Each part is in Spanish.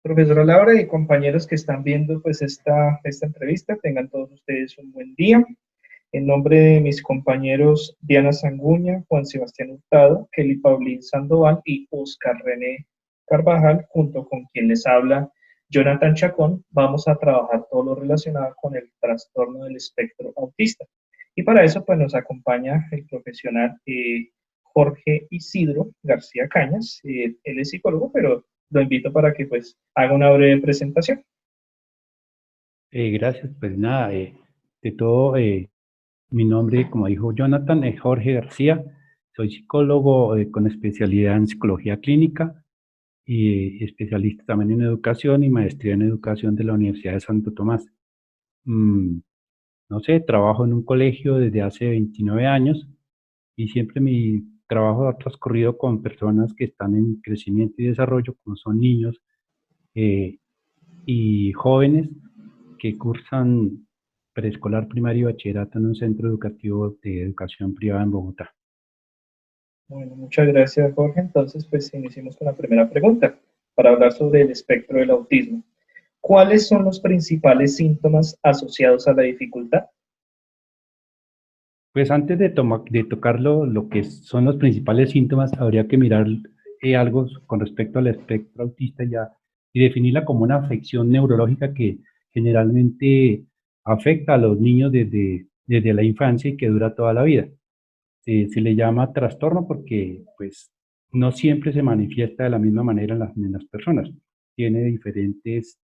Profesora Laura y compañeros que están viendo pues esta entrevista, tengan todos ustedes un buen día. En nombre de mis compañeros Diana Sanguña, Juan Sebastián Hurtado, Kelly Paulín Sandoval y Oscar René Carvajal, junto con quien les habla Jonathan Chacón, vamos a trabajar todo lo relacionado con el trastorno del espectro autista. Y para eso pues nos acompaña el profesional Jorge Isidro García Cañas. Él es psicólogo, pero lo invito para que pues haga una breve presentación. Gracias, pues nada, de todo, mi nombre, como dijo Jonathan, es Jorge García, soy psicólogo con especialidad en psicología clínica y especialista también en educación y maestría en educación de la Universidad de Santo Tomás. Mm, no sé, trabajo en un colegio desde hace 29 años y siempre mi trabajo ha transcurrido con personas que están en crecimiento y desarrollo, como son niños eh, y jóvenes que cursan preescolar, primario y bachillerato en un centro educativo de educación privada en Bogotá. Bueno, muchas gracias, Jorge. Entonces, pues iniciemos con la primera pregunta para hablar sobre el espectro del autismo. ¿Cuáles son los principales síntomas asociados a la dificultad? Pues antes de tocar lo que son los principales síntomas, habría que mirar algo con respecto al espectro autista ya y definirla como una afección neurológica que generalmente afecta a los niños desde la infancia y que dura toda la vida. Se le llama trastorno porque pues no siempre se manifiesta de la misma manera en las personas. Tiene diferentes,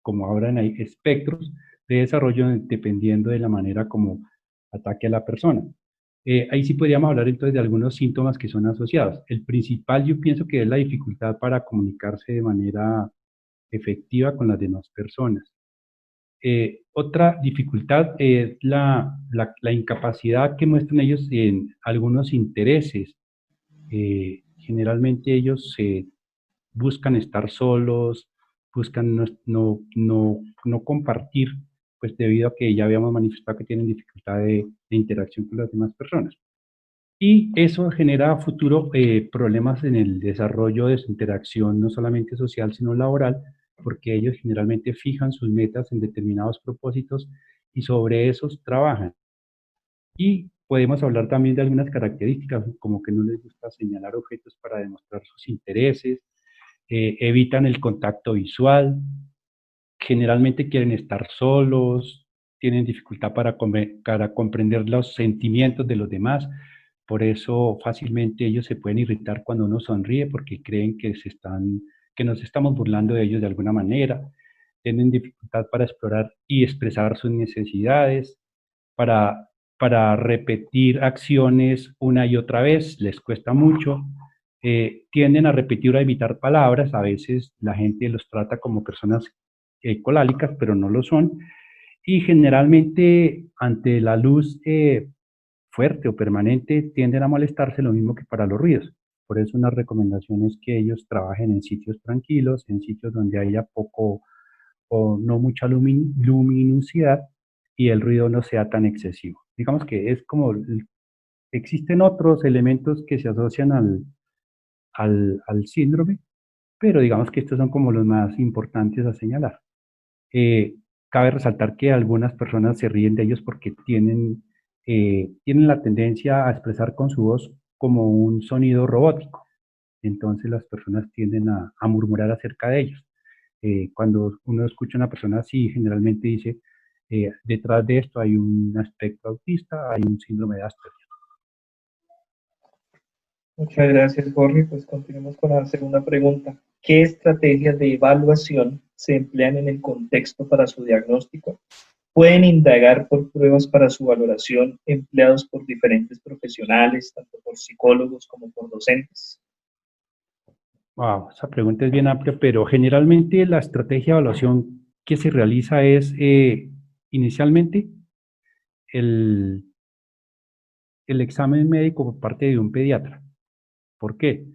como ahora hay espectros de desarrollo dependiendo de la manera como ataque a la persona. Ahí sí podríamos hablar entonces de algunos síntomas que son asociados. El principal yo pienso que es la dificultad para comunicarse de manera efectiva con las demás personas. Otra dificultad es la incapacidad que muestran ellos en algunos intereses. Generalmente ellos buscan estar solos, buscan no compartir, pues debido a que ya habíamos manifestado que tienen dificultad de interacción con las demás personas. Y eso genera a futuro problemas en el desarrollo de su interacción, no solamente social, sino laboral, porque ellos generalmente fijan sus metas en determinados propósitos y sobre esos trabajan. Y podemos hablar también de algunas características, como que no les gusta señalar objetos para demostrar sus intereses, evitan el contacto visual, generalmente quieren estar solos, tienen dificultad para comprender los sentimientos de los demás, por eso fácilmente ellos se pueden irritar cuando uno sonríe porque creen que nos estamos burlando de ellos de alguna manera, tienen dificultad para explorar y expresar sus necesidades, para, para repetir acciones una y otra vez, les cuesta mucho, tienden a repetir o a evitar palabras, a veces la gente los trata como personas colálicas, pero no lo son, y generalmente ante la luz fuerte o permanente tienden a molestarse lo mismo que para los ruidos. Por eso una recomendación es que ellos trabajen en sitios tranquilos, en sitios donde haya poco o no mucha luminosidad y el ruido no sea tan excesivo. Digamos que es como, existen otros elementos que se asocian al síndrome, pero digamos que estos son como los más importantes a señalar. Eh, Cabe resaltar que algunas personas se ríen de ellos porque tienen la tendencia a expresar con su voz como un sonido robótico. Entonces las personas tienden a murmurar acerca de ellos. Cuando uno escucha a una persona así, generalmente dice, detrás de esto hay un aspecto autista, hay un síndrome de Asperger. Muchas gracias, Jorge. Pues continuemos con la segunda pregunta. ¿Qué estrategias de evaluación se emplean en el contexto para su diagnóstico? ¿Pueden indagar por pruebas para su valoración empleados por diferentes profesionales, tanto por psicólogos como por docentes? Wow, esa pregunta es bien amplia, pero generalmente la estrategia de evaluación que se realiza es inicialmente el, el examen médico por parte de un pediatra. ¿Por qué?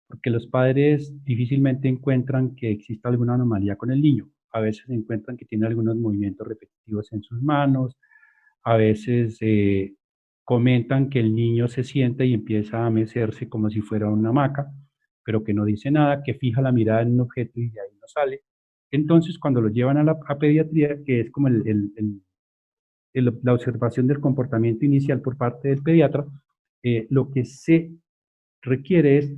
Porque los padres difícilmente encuentran que exista alguna anomalía con el niño. A veces encuentran que tiene algunos movimientos repetitivos en sus manos, a veces comentan que el niño se sienta y empieza a mecerse como si fuera una hamaca, pero que no dice nada, que fija la mirada en un objeto y de ahí no sale. Entonces, cuando lo llevan a pediatría, que es como la observación del comportamiento inicial por parte del pediatra, lo que se requiere es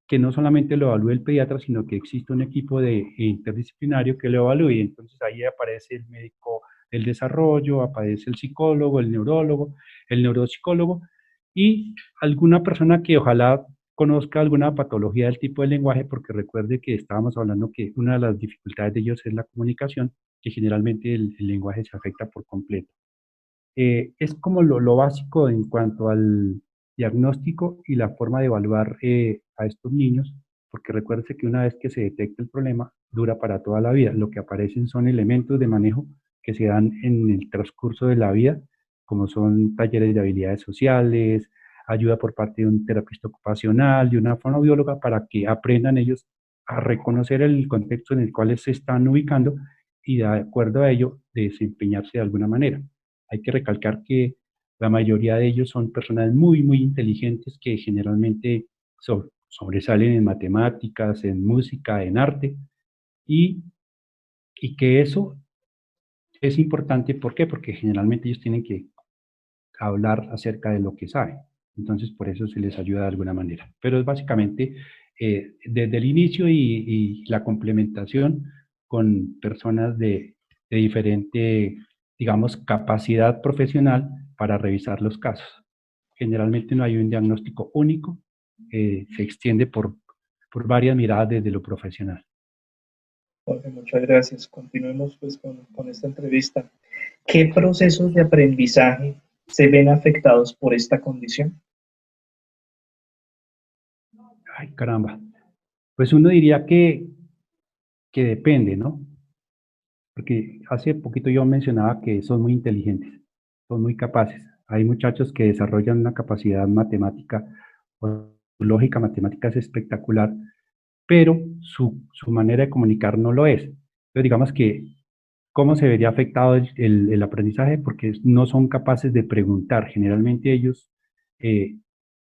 que no solamente lo evalúe el pediatra, sino que existe un equipo interdisciplinario que lo evalúe. Entonces ahí aparece el médico del desarrollo, aparece el psicólogo, el neurólogo, el neuropsicólogo y alguna persona que ojalá conozca alguna patología del tipo de lenguaje, porque recuerde que estábamos hablando que una de las dificultades de ellos es la comunicación, que generalmente el lenguaje se afecta por completo. Es como lo básico en cuanto al diagnóstico y la forma de evaluar a estos niños, porque recuerde que una vez que se detecta el problema, dura para toda la vida. Lo que aparecen son elementos de manejo que se dan en el transcurso de la vida, como son talleres de habilidades sociales, ayuda por parte de un terapeuta ocupacional, de una fonoaudióloga, para que aprendan ellos a reconocer el contexto en el cual se están ubicando y de acuerdo a ello desempeñarse de alguna manera. Hay que recalcar que la mayoría de ellos son personas muy, muy inteligentes que generalmente sobresalen en matemáticas, en música, en arte, y, y que eso es importante. ¿Por qué? Porque generalmente ellos tienen que hablar acerca de lo que saben. Entonces, por eso se les ayuda de alguna manera. Pero es básicamente desde el inicio y la complementación con personas de diferente, digamos, capacidad profesional para revisar los casos. Generalmente no hay un diagnóstico único, se extiende por varias miradas desde lo profesional. Jorge, muchas gracias. Continuemos pues con esta entrevista. ¿Qué procesos de aprendizaje se ven afectados por esta condición? Ay, caramba. Pues uno diría que depende, ¿no? Porque hace poquito yo mencionaba que son muy inteligentes, son muy capaces. Hay muchachos que desarrollan una capacidad matemática o lógica matemática es espectacular, pero su manera de comunicar no lo es. Entonces digamos que, ¿cómo se vería afectado el aprendizaje? Porque no son capaces de preguntar. Generalmente ellos eh,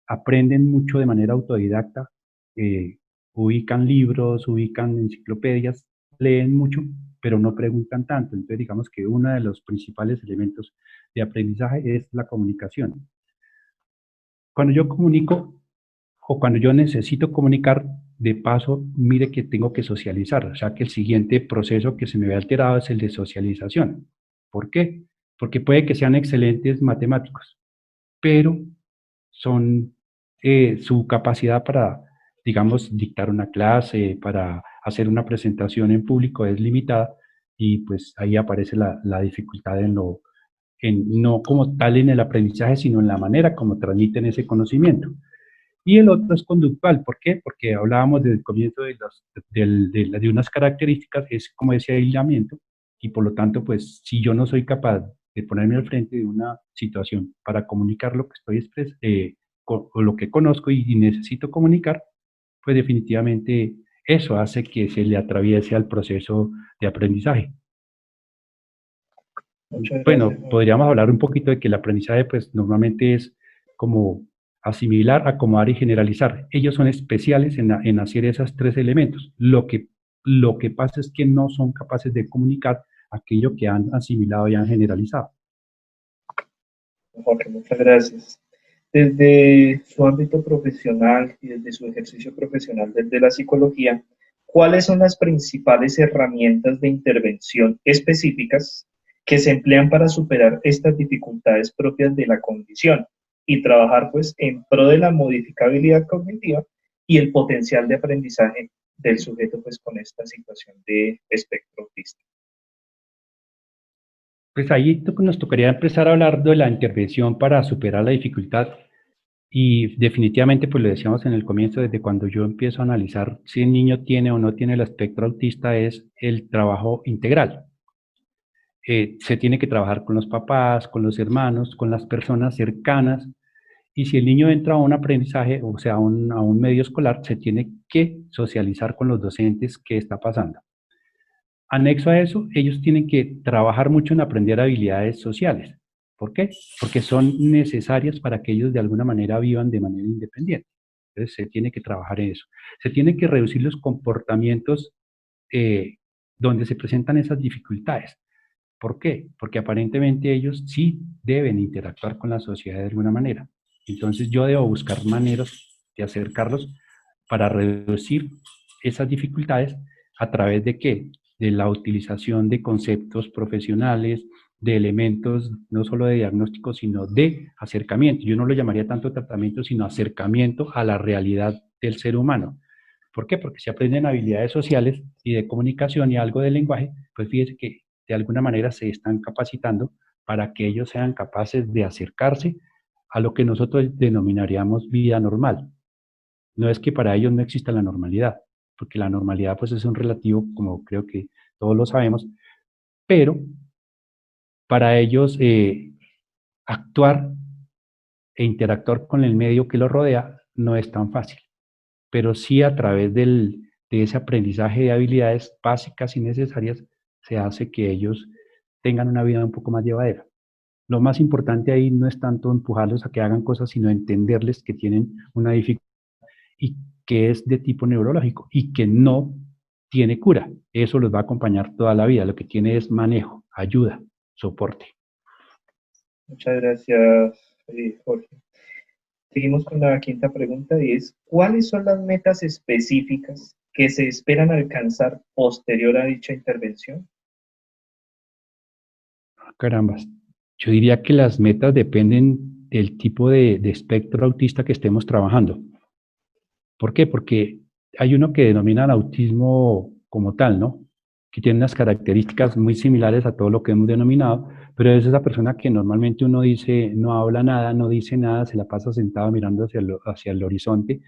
aprenden mucho de manera autodidacta, eh, ubican libros, ubican enciclopedias, leen mucho, pero no preguntan tanto. Entonces, digamos que uno de los principales elementos de aprendizaje es la comunicación. Cuando yo comunico o cuando yo necesito comunicar, de paso, mire que tengo que socializar, o sea que el siguiente proceso que se me ve alterado es el de socialización. ¿Por qué? Porque puede que sean excelentes matemáticos, pero son su capacidad para, digamos, dictar una clase, para hacer una presentación en público es limitada y pues ahí aparece la dificultad no como tal en el aprendizaje, sino en la manera como transmiten ese conocimiento. Y el otro es conductual. ¿Por qué? Porque hablábamos desde el comienzo de unas características, es como ese aislamiento, y por lo tanto, pues si yo no soy capaz de ponerme al frente de una situación para comunicar lo que o lo que conozco y necesito comunicar, pues definitivamente eso hace que se le atraviese al proceso de aprendizaje. Muchas gracias, Bueno, Jorge. podríamos hablar un poquito de que el aprendizaje pues normalmente es como asimilar, acomodar y generalizar. Ellos son especiales en hacer esos tres elementos. Lo que pasa es que no son capaces de comunicar aquello que han asimilado y han generalizado. Jorge, muchas gracias. Desde su ámbito profesional y desde su ejercicio profesional desde la psicología, ¿cuáles son las principales herramientas de intervención específicas que se emplean para superar estas dificultades propias de la condición y trabajar pues en pro de la modificabilidad cognitiva y el potencial de aprendizaje del sujeto pues con esta situación de espectro autista? Pues ahí nos tocaría empezar a hablar de la intervención para superar la dificultad. Y definitivamente, pues lo decíamos en el comienzo, desde cuando yo empiezo a analizar si el niño tiene o no tiene el espectro autista, es el trabajo integral. Se tiene que trabajar con los papás, con los hermanos, con las personas cercanas, y si el niño entra a un aprendizaje, o sea, a un medio escolar, se tiene que socializar con los docentes qué está pasando. Anexo a eso, ellos tienen que trabajar mucho en aprender habilidades sociales. ¿Por qué? Porque son necesarias para que ellos de alguna manera vivan de manera independiente. Entonces se tiene que trabajar en eso. Se tienen que reducir los comportamientos donde se presentan esas dificultades. ¿Por qué? Porque aparentemente ellos sí deben interactuar con la sociedad de alguna manera. Entonces yo debo buscar maneras de acercarlos para reducir esas dificultades a través de ¿qué? De la utilización de conceptos profesionales, de elementos no solo de diagnóstico, sino de acercamiento. Yo no lo llamaría tanto tratamiento, sino acercamiento a la realidad del ser humano. ¿Por qué? Porque si aprenden habilidades sociales y de comunicación y algo de lenguaje, pues fíjense que de alguna manera se están capacitando para que ellos sean capaces de acercarse a lo que nosotros denominaríamos vida normal. No es que para ellos no exista la normalidad, porque la normalidad pues es un relativo, como creo que todos lo sabemos, pero para ellos actuar e interactuar con el medio que los rodea no es tan fácil, pero sí a través de ese aprendizaje de habilidades básicas y necesarias se hace que ellos tengan una vida un poco más llevadera. Lo más importante ahí no es tanto empujarlos a que hagan cosas, sino entenderles que tienen una dificultad y que es de tipo neurológico y que no tiene cura. Eso los va a acompañar toda la vida. Lo que tiene es manejo, ayuda, soporte. Muchas gracias, Jorge. Seguimos con la quinta pregunta y es, ¿cuáles son las metas específicas que se esperan alcanzar posterior a dicha intervención? Carambas. Yo diría que las metas dependen del tipo de espectro autista que estemos trabajando. ¿Por qué? Porque hay uno que denominan autismo como tal, ¿no? Que tiene unas características muy similares a todo lo que hemos denominado, pero es esa persona que normalmente uno dice, no habla nada, no dice nada, se la pasa sentado mirando hacia el horizonte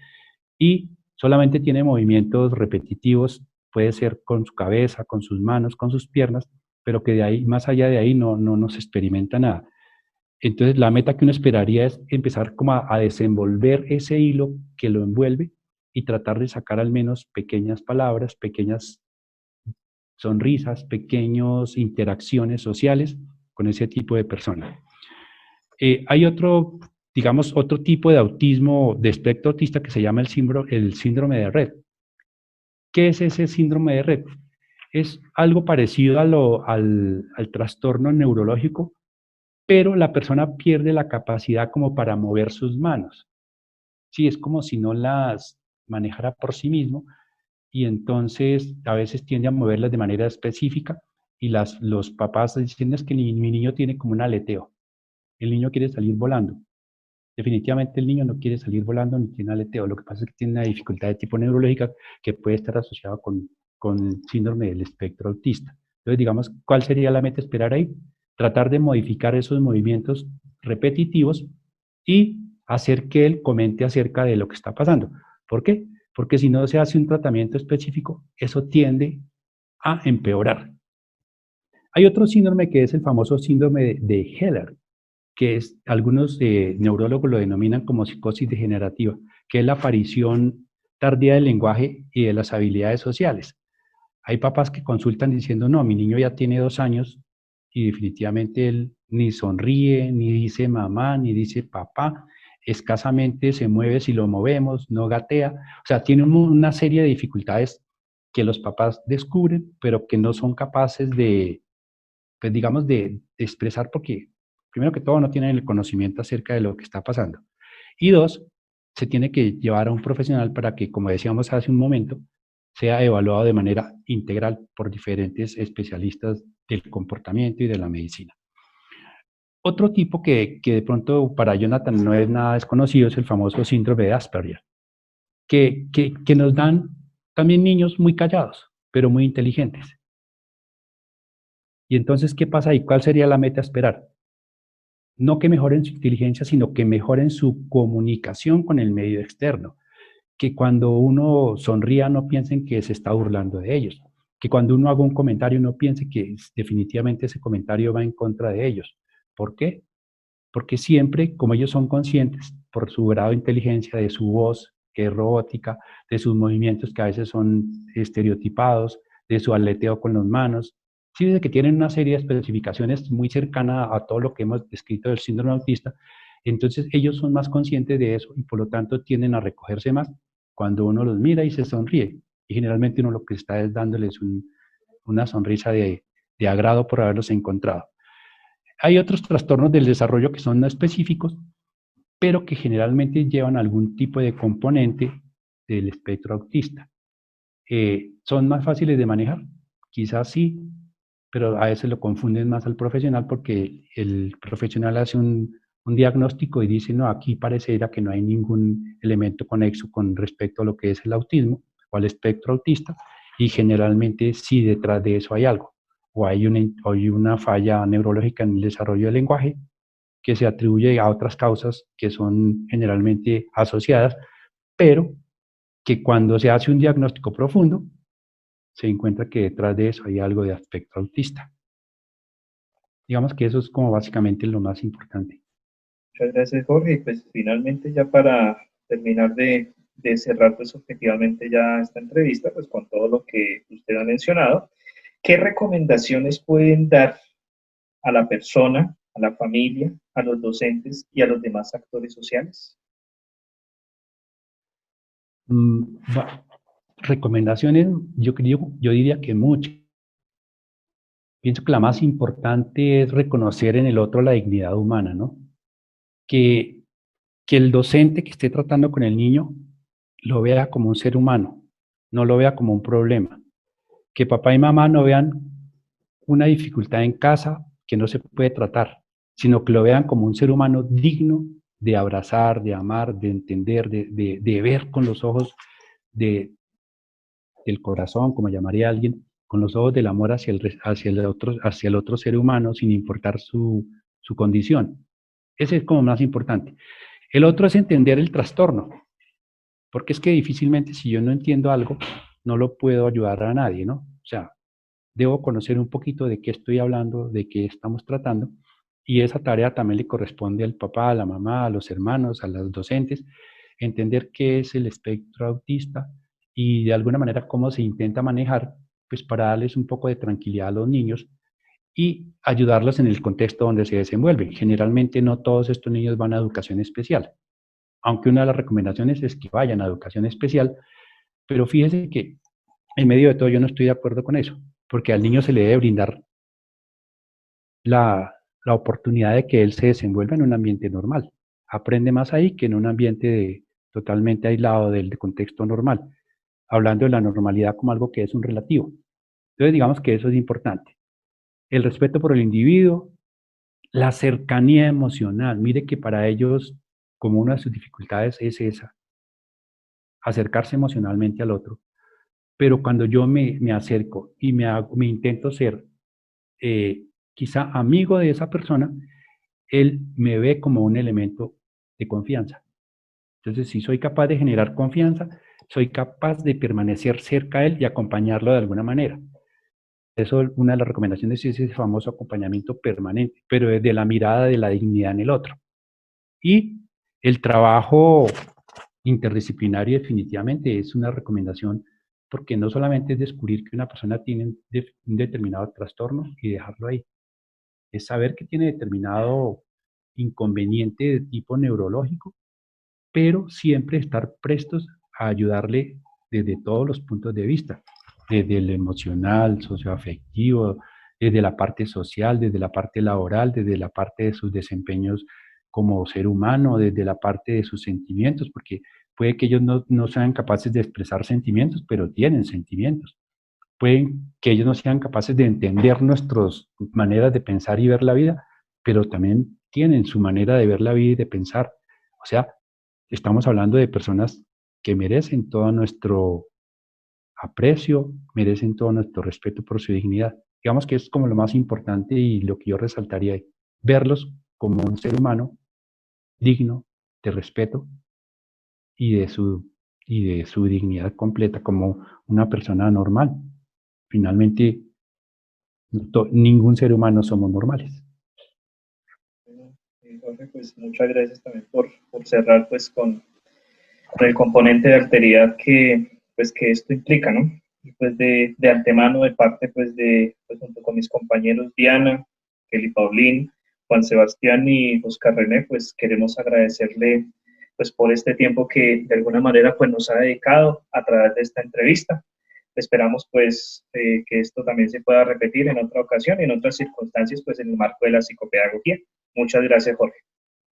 y solamente tiene movimientos repetitivos, puede ser con su cabeza, con sus manos, con sus piernas, pero que de ahí, más allá de ahí, no se experimenta nada. Entonces, la meta que uno esperaría es empezar como a desenvolver ese hilo que lo envuelve y tratar de sacar al menos pequeñas palabras, pequeñas sonrisas, pequeñas interacciones sociales con ese tipo de persona. Hay otro, digamos, otro tipo de autismo, de espectro autista que se llama el síndrome de Rett. ¿Qué es ese síndrome de Rett? Es algo parecido al trastorno neurológico, pero la persona pierde la capacidad como para mover sus manos. Sí, es como si no las manejara por sí mismo y entonces a veces tiende a moverlas de manera específica y los papás dicen es que mi niño tiene como un aleteo, el niño quiere salir volando. Definitivamente el niño no quiere salir volando ni tiene aleteo, lo que pasa es que tiene una dificultad de tipo neurológica que puede estar asociada con el síndrome del espectro autista. Entonces, digamos, ¿cuál sería la meta esperar ahí? Tratar de modificar esos movimientos repetitivos y hacer que él comente acerca de lo que está pasando. ¿Por qué? Porque si no se hace un tratamiento específico, eso tiende a empeorar. Hay otro síndrome que es el famoso síndrome de Heller, que es, algunos neurólogos lo denominan como psicosis degenerativa, que es la aparición tardía del lenguaje y de las habilidades sociales. Hay papás que consultan diciendo, no, mi niño ya tiene 2 años y definitivamente él ni sonríe, ni dice mamá, ni dice papá, escasamente se mueve si lo movemos, no gatea, o sea, tiene una serie de dificultades que los papás descubren, pero que no son capaces de, pues digamos, de expresar porque, primero que todo, no tienen el conocimiento acerca de lo que está pasando. Y dos, se tiene que llevar a un profesional para que, como decíamos hace un momento, sea evaluado de manera integral por diferentes especialistas del comportamiento y de la medicina. Otro tipo que de pronto para Jonathan no es nada desconocido es el famoso síndrome de Asperger, que nos dan también niños muy callados, pero muy inteligentes. Y entonces, ¿qué pasa ahí? ¿Cuál sería la meta a esperar? No que mejoren su inteligencia, sino que mejoren su comunicación con el medio externo. Que cuando uno sonría no piensen que se está burlando de ellos. Que cuando uno haga un comentario no piense que definitivamente ese comentario va en contra de ellos. ¿Por qué? Porque siempre, como ellos son conscientes por su grado de inteligencia, de su voz, que es robótica, de sus movimientos que a veces son estereotipados, de su aleteo con las manos, sí, de que tienen una serie de especificaciones muy cercanas a todo lo que hemos descrito del síndrome autista, entonces ellos son más conscientes de eso y por lo tanto tienden a recogerse más cuando uno los mira y se sonríe. Y generalmente uno lo que está es dándoles una sonrisa de agrado por haberlos encontrado. Hay otros trastornos del desarrollo que son no específicos, pero que generalmente llevan algún tipo de componente del espectro autista. ¿Son más fáciles de manejar? Quizás sí, pero a veces lo confunden más al profesional porque el profesional hace un diagnóstico y dice, no, aquí pareciera que no hay ningún elemento conexo con respecto a lo que es el autismo o al espectro autista, y generalmente sí detrás de eso hay algo, o hay una falla neurológica en el desarrollo del lenguaje que se atribuye a otras causas que son generalmente asociadas, pero que cuando se hace un diagnóstico profundo, se encuentra que detrás de eso hay algo de aspecto autista. Digamos que eso es como básicamente lo más importante. Muchas gracias, Jorge. Y pues finalmente ya para terminar de cerrar pues objetivamente ya esta entrevista, pues con todo lo que usted ha mencionado, ¿qué recomendaciones pueden dar a la persona, a la familia, a los docentes y a los demás actores sociales? Mm, Recomendaciones, yo diría que muchas. Pienso que la más importante es reconocer en el otro la dignidad humana, ¿no? Que, que el docente que esté tratando con el niño lo vea como un ser humano, no lo vea como un problema. Que papá y mamá no vean una dificultad en casa que no se puede tratar, sino que lo vean como un ser humano digno de abrazar, de amar, de entender, de ver con los ojos de, del corazón, como llamaría alguien, con los ojos del amor hacia el otro ser humano, sin importar su condición. Ese es como más importante. El otro es entender el trastorno, porque es que difícilmente si yo no entiendo algo, no lo puedo ayudar a nadie, ¿no? O sea, debo conocer un poquito de qué estoy hablando, de qué estamos tratando, y esa tarea también le corresponde al papá, a la mamá, a los hermanos, a los docentes, entender qué es el espectro autista y de alguna manera cómo se intenta manejar, pues para darles un poco de tranquilidad a los niños y ayudarlos en el contexto donde se desenvuelven. Generalmente no todos estos niños van a educación especial, aunque una de las recomendaciones es que vayan a educación especial, pero fíjese que en medio de todo yo no estoy de acuerdo con eso, porque al niño se le debe brindar la oportunidad de que él se desenvuelva en un ambiente normal. Aprende más ahí que en un ambiente totalmente aislado del contexto normal, hablando de la normalidad como algo que es un relativo. Entonces digamos que eso es importante. El respeto por el individuo, la cercanía emocional. Mire que para ellos, como una de sus dificultades es esa, acercarse emocionalmente al otro. Pero cuando yo me acerco y me intento ser eh, quizá amigo de esa persona, él me ve como un elemento de confianza. Entonces, si soy capaz de generar confianza, soy capaz de permanecer cerca a él y acompañarlo de alguna manera. Eso, una de las recomendaciones es ese famoso acompañamiento permanente, pero desde la mirada de la dignidad en el otro. Y el trabajo interdisciplinario definitivamente es una recomendación porque no solamente es descubrir que una persona tiene un determinado trastorno y dejarlo ahí, es saber que tiene determinado inconveniente de tipo neurológico, pero siempre estar prestos a ayudarle desde todos los puntos de vista, desde el emocional, socioafectivo, desde la parte social, desde la parte laboral, desde la parte de sus desempeños como ser humano, desde la parte de sus sentimientos, porque puede que ellos no sean capaces de expresar sentimientos, pero tienen sentimientos. Pueden que ellos no sean capaces de entender nuestras maneras de pensar y ver la vida, pero también tienen su manera de ver la vida y de pensar. O sea, estamos hablando de personas que merecen todo nuestro aprecio, merecen todo nuestro respeto por su dignidad. Digamos que es como lo más importante y lo que yo resaltaría, verlos como un ser humano digno de respeto y y de su dignidad completa como una persona normal. Finalmente, ningún ser humano somos normales. Bueno, Jorge, pues muchas gracias también por cerrar pues con el componente de alteridad pues, que esto implica, ¿no? Y pues de antemano, de parte pues pues junto con mis compañeros Diana, Kelly Paulín, Juan Sebastián y Oscar René, pues queremos agradecerle pues por este tiempo que de alguna manera pues nos ha dedicado a través de esta entrevista. esperamos pues que esto también se pueda repetir en otra ocasión, en otras circunstancias, pues en el marco de la psicopedagogía. Muchas gracias, Jorge.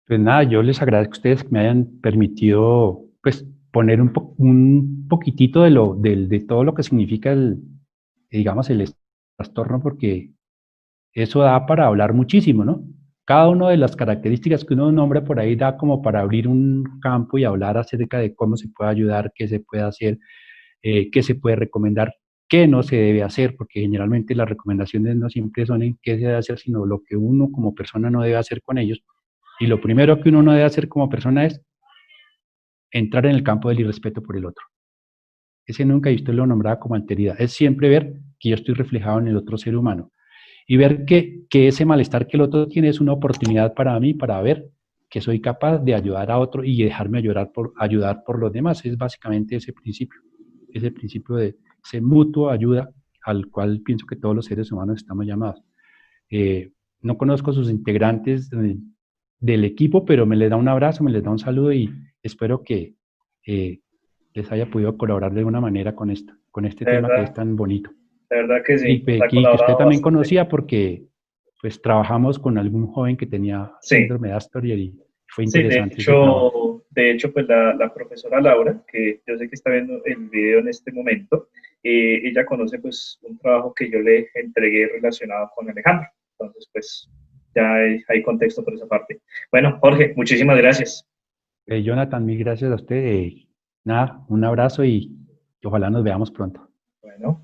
Pues nada, yo les agradezco a ustedes que me hayan permitido, pues, poner un poquitito de todo lo que significa digamos, el trastorno, porque eso da para hablar muchísimo, ¿no? Cada una de las características que uno nombra por ahí da como para abrir un campo y hablar acerca de cómo se puede ayudar, qué se puede hacer, qué se puede recomendar, qué no se debe hacer, porque generalmente las recomendaciones no siempre son en qué se debe hacer, sino lo que uno como persona no debe hacer con ellos. Y lo primero que uno no debe hacer como persona es entrar en el campo del irrespeto por el otro. Ese nunca, y usted lo nombraba como alteridad, es siempre ver que yo estoy reflejado en el otro ser humano y ver que ese malestar que el otro tiene es una oportunidad para mí, para ver que soy capaz de ayudar a otro y dejarme ayudar por los demás. Es básicamente ese principio de ese mutuo ayuda al cual pienso que todos los seres humanos estamos llamados. No conozco a sus integrantes del equipo, pero me les da un abrazo, me les da un saludo y espero que les haya podido colaborar de alguna manera con este tema que es tan bonito. De verdad que sí, Y que usted también conocía porque pues trabajamos con algún joven que tenía síndrome de Asperger y fue interesante ese trabajo. De hecho, pues la profesora Laura, que yo sé que está viendo el video en este momento, ella conoce pues un trabajo que yo le entregué relacionado con Alejandro. Entonces, pues ya hay contexto por esa parte. Bueno, Jorge, muchísimas gracias. Jonathan, mil gracias a usted. Nada, un abrazo y ojalá nos veamos pronto. Bueno.